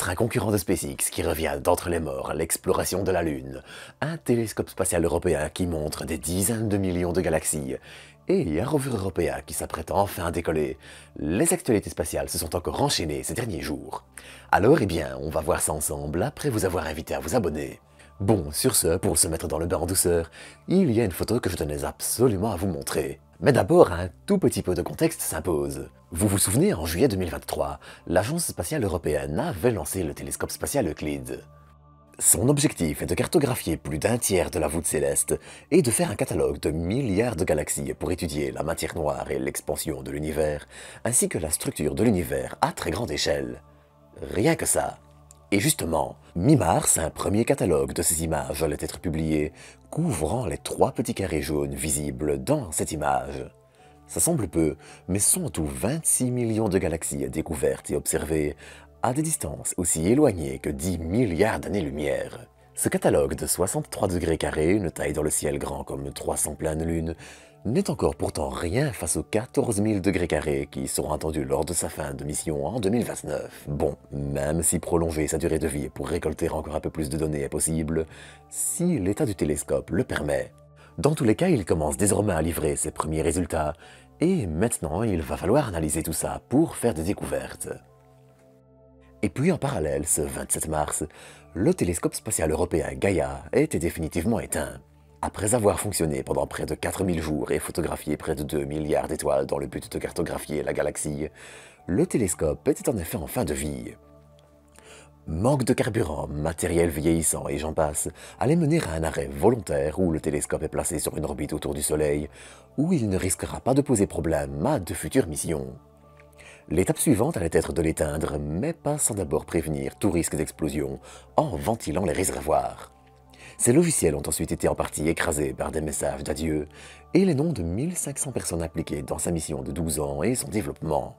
Contre un concurrent de SpaceX qui revient d'entre les morts, l'exploration de la Lune, un télescope spatial européen qui montre des dizaines de millions de galaxies, et un rover européen qui s'apprête enfin à décoller, les actualités spatiales se sont encore enchaînées ces derniers jours. Alors eh bien, on va voir ça ensemble après vous avoir invité à vous abonner. Bon, sur ce, pour se mettre dans le bain en douceur, il y a une photo que je tenais absolument à vous montrer. Mais d'abord, un tout petit peu de contexte s'impose. Vous vous souvenez, en juillet 2023, l'Agence spatiale européenne avait lancé le télescope spatial Euclide. Son objectif est de cartographier plus d'un tiers de la voûte céleste et de faire un catalogue de milliards de galaxies pour étudier la matière noire et l'expansion de l'univers, ainsi que la structure de l'univers à très grande échelle. Rien que ça. Et justement, mi-mars, un premier catalogue de ces images allait être publié, couvrant les 3 petits carrés jaunes visibles dans cette image. Ça semble peu, mais ce sont en tout 26 millions de galaxies découvertes et observées, à des distances aussi éloignées que 10 milliards d'années-lumière. Ce catalogue de 63 degrés carrés, une taille dans le ciel grand comme 300 pleines lunes, n'est encore pourtant rien face aux 14 000 degrés carrés qui seront attendus lors de sa fin de mission en 2029. Bon, même si prolonger sa durée de vie pour récolter encore un peu plus de données est possible, si l'état du télescope le permet. Dans tous les cas, il commence désormais à livrer ses premiers résultats, et maintenant il va falloir analyser tout ça pour faire des découvertes. Et puis en parallèle, ce 27 mars, le télescope spatial européen Gaia était définitivement éteint. Après avoir fonctionné pendant près de 4000 jours et photographié près de 2 milliards d'étoiles dans le but de cartographier la galaxie, le télescope était en effet en fin de vie. Manque de carburant, matériel vieillissant et j'en passe, allait mener à un arrêt volontaire où le télescope est placé sur une orbite autour du Soleil, où il ne risquera pas de poser problème à de futures missions. L'étape suivante allait être de l'éteindre, mais pas sans d'abord prévenir tout risque d'explosion en ventilant les réservoirs. Ces logiciels ont ensuite été en partie écrasés par des messages d'adieu et les noms de 1500 personnes impliquées dans sa mission de 12 ans et son développement.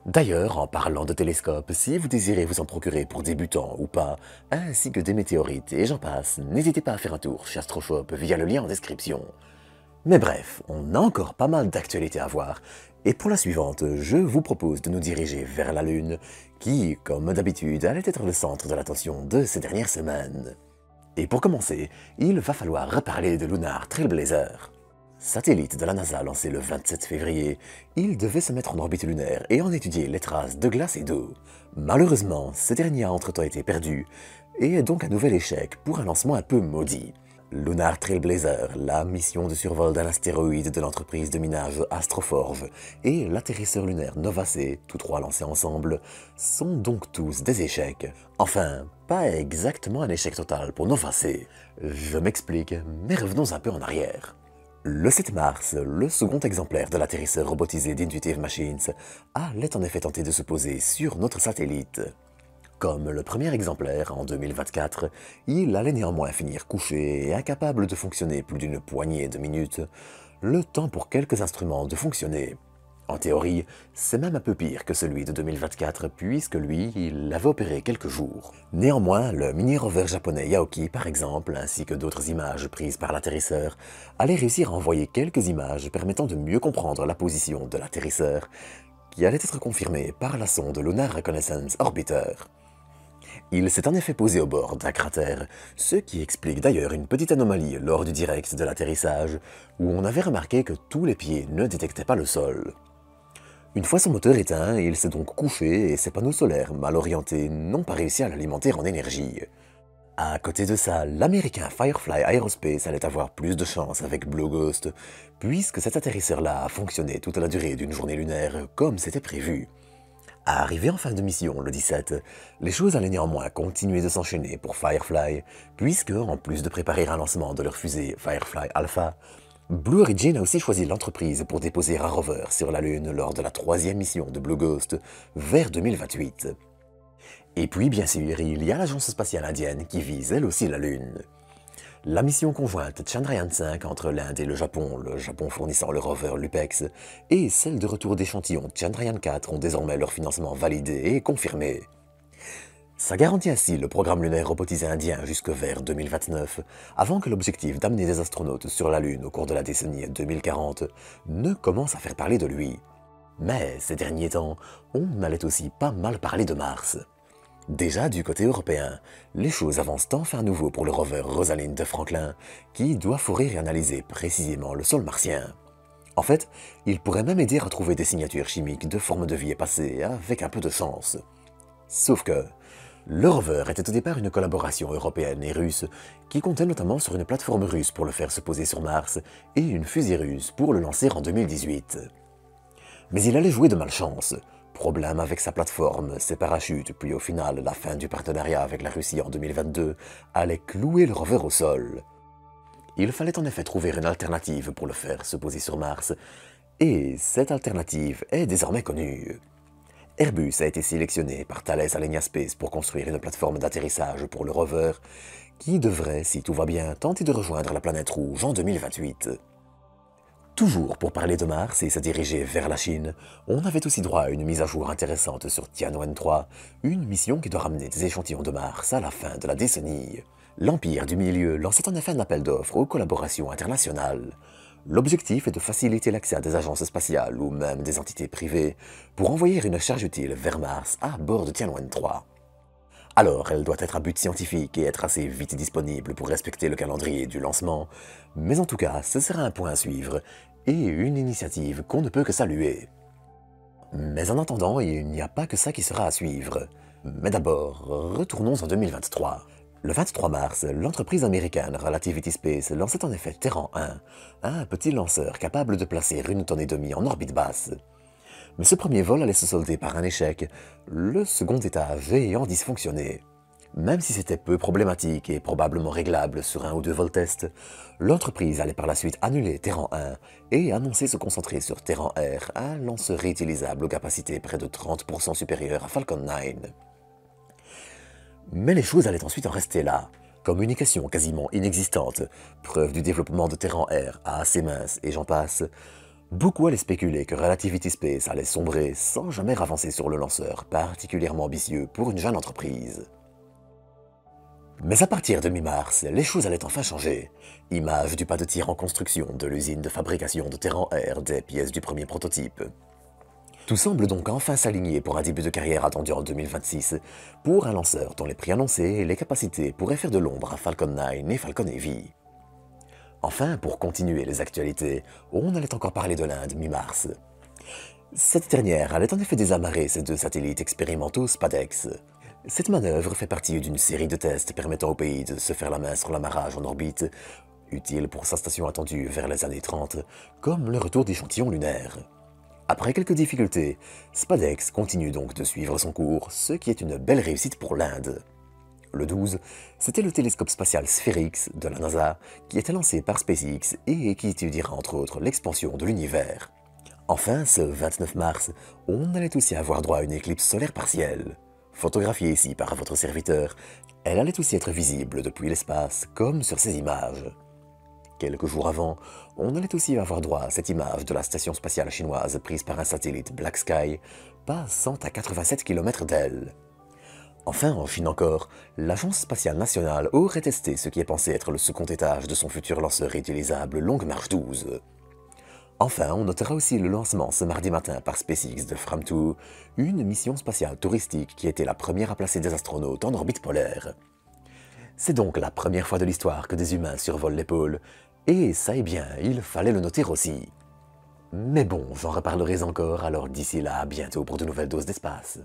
D'ailleurs, en parlant de télescopes, si vous désirez vous en procurer pour débutants ou pas, ainsi que des météorites et j'en passe, n'hésitez pas à faire un tour chez Astroshop via le lien en description. Mais bref, on a encore pas mal d'actualités à voir, et pour la suivante, je vous propose de nous diriger vers la Lune, qui, comme d'habitude, allait être le centre de l'attention de ces dernières semaines. Et pour commencer, il va falloir reparler de Lunar Trailblazer. Satellite de la NASA lancé le 27 février, il devait se mettre en orbite lunaire et en étudier les traces de glace et d'eau. Malheureusement, ce dernier a entre-temps été perdu, et est donc un nouvel échec pour un lancement un peu maudit. Lunar Trailblazer, la mission de survol d'un astéroïde de l'entreprise de minage Astroforge, et l'atterrisseur lunaire Nova-C, tous 3 lancés ensemble, sont donc tous des échecs. Enfin, pas exactement un échec total pour Nova-C. Je m'explique, mais revenons un peu en arrière. Le 7 mars, le second exemplaire de l'atterrisseur robotisé d'Intuitive Machines allait en effet tenter de se poser sur notre satellite. Comme le premier exemplaire, en 2024, il allait néanmoins finir couché et incapable de fonctionner plus d'une poignée de minutes, le temps pour quelques instruments de fonctionner. En théorie, c'est même un peu pire que celui de 2024, puisque lui, il l'avait opéré quelques jours. Néanmoins, le mini-rover japonais Yaoki, par exemple, ainsi que d'autres images prises par l'atterrisseur, allaient réussir à envoyer quelques images permettant de mieux comprendre la position de l'atterrisseur, qui allait être confirmée par la sonde Lunar Reconnaissance Orbiter. Il s'est en effet posé au bord d'un cratère, ce qui explique d'ailleurs une petite anomalie lors du direct de l'atterrissage, où on avait remarqué que tous les pieds ne détectaient pas le sol. Une fois son moteur éteint, il s'est donc couché et ses panneaux solaires mal orientés n'ont pas réussi à l'alimenter en énergie. À côté de ça, l'américain Firefly Aerospace allait avoir plus de chance avec Blue Ghost, puisque cet atterrisseur-là a fonctionné toute la durée d'une journée lunaire comme c'était prévu. Arrivé en fin de mission, le 17, les choses allaient néanmoins continuer de s'enchaîner pour Firefly, puisque, en plus de préparer un lancement de leur fusée Firefly Alpha, Blue Origin a aussi choisi l'entreprise pour déposer un rover sur la Lune lors de la 3e mission de Blue Ghost, vers 2028. Et puis, bien sûr, il y a l'agence spatiale indienne qui vise elle aussi la Lune. La mission conjointe Chandrayaan-5 entre l'Inde et le Japon fournissant le rover Lupex, et celle de retour d'échantillons Chandrayaan-4 ont désormais leur financement validé et confirmé. Ça garantit ainsi le programme lunaire robotisé indien jusque vers 2029, avant que l'objectif d'amener des astronautes sur la Lune au cours de la décennie 2040 ne commence à faire parler de lui. Mais ces derniers temps, on allait aussi pas mal parler de Mars. Déjà du côté européen, les choses avancent enfin à nouveau pour le rover Rosalind de Franklin, qui doit fourrer et analyser précisément le sol martien. En fait, il pourrait même aider à trouver des signatures chimiques de formes de vie passées avec un peu de chance. Sauf que le rover était au départ une collaboration européenne et russe qui comptait notamment sur une plateforme russe pour le faire se poser sur Mars et une fusée russe pour le lancer en 2018. Mais il allait jouer de malchance. Problème avec sa plateforme, ses parachutes, puis au final la fin du partenariat avec la Russie en 2022 allait clouer le rover au sol. Il fallait en effet trouver une alternative pour le faire se poser sur Mars, et cette alternative est désormais connue. Airbus a été sélectionné par Thales Alenia Space pour construire une plateforme d'atterrissage pour le rover, qui devrait, si tout va bien, tenter de rejoindre la planète rouge en 2028. Toujours pour parler de Mars et se diriger vers la Chine, on avait aussi droit à une mise à jour intéressante sur Tianwen-3, une mission qui doit ramener des échantillons de Mars à la fin de la décennie. L'Empire du Milieu lançait en effet un appel d'offres aux collaborations internationales. L'objectif est de faciliter l'accès à des agences spatiales ou même des entités privées pour envoyer une charge utile vers Mars à bord de Tianwen-3. Alors, elle doit être à but scientifique et être assez vite disponible pour respecter le calendrier du lancement, mais en tout cas, ce sera un point à suivre et une initiative qu'on ne peut que saluer. Mais en attendant, il n'y a pas que ça qui sera à suivre. Mais d'abord, retournons en 2023. Le 23 mars, l'entreprise américaine Relativity Space lançait en effet Terran 1, un petit lanceur capable de placer 1,5 tonnes en orbite basse. Mais ce premier vol allait se solder par un échec, le second étage ayant dysfonctionné. Même si c'était peu problématique et probablement réglable sur un ou deux vols test, l'entreprise allait par la suite annuler Terran 1 et annoncer se concentrer sur Terran R, un lanceur réutilisable aux capacités près de 30% supérieures à Falcon 9. Mais les choses allaient ensuite en rester là. Communication quasiment inexistante, preuve du développement de Terran R assez mince et j'en passe. Beaucoup allaient spéculer que Relativity Space allait sombrer sans jamais avancer sur le lanceur, particulièrement ambitieux pour une jeune entreprise. Mais à partir de mi-mars, les choses allaient enfin changer. Image du pas de tir en construction de l'usine de fabrication de Terran R des pièces du premier prototype. Tout semble donc enfin s'aligner pour un début de carrière attendu en 2026, pour un lanceur dont les prix annoncés et les capacités pourraient faire de l'ombre à Falcon 9 et Falcon Heavy. Enfin, pour continuer les actualités, on allait encore parler de l'Inde mi-mars. Cette dernière allait en effet désamarrer ses deux satellites expérimentaux SpaceX. Cette manœuvre fait partie d'une série de tests permettant au pays de se faire la main sur l'amarrage en orbite, utile pour sa station attendue vers les années 30, comme le retour d'échantillons lunaires. Après quelques difficultés, SpaceX continue donc de suivre son cours, ce qui est une belle réussite pour l'Inde. Le 12, c'était le télescope spatial SphereX de la NASA qui était lancé par SpaceX et qui étudiera entre autres l'expansion de l'univers. Enfin, ce 29 mars, on allait aussi avoir droit à une éclipse solaire partielle. Photographiée ici par votre serviteur, elle allait aussi être visible depuis l'espace, comme sur ces images. Quelques jours avant, on allait aussi avoir droit à cette image de la station spatiale chinoise prise par un satellite Black Sky, passant à 87 km d'elle. Enfin, en Chine encore, l'Agence spatiale nationale aurait testé ce qui est pensé être le second étage de son futur lanceur réutilisable Longue Marche 12. Enfin, on notera aussi le lancement ce mardi matin par SpaceX de Fram2, une mission spatiale touristique qui était la première à placer des astronautes en orbite polaire. C'est donc la première fois de l'histoire que des humains survolent les pôles, et ça est bien, il fallait le noter aussi. Mais bon, j'en reparlerai encore, alors d'ici là, à bientôt pour de nouvelles doses d'espace.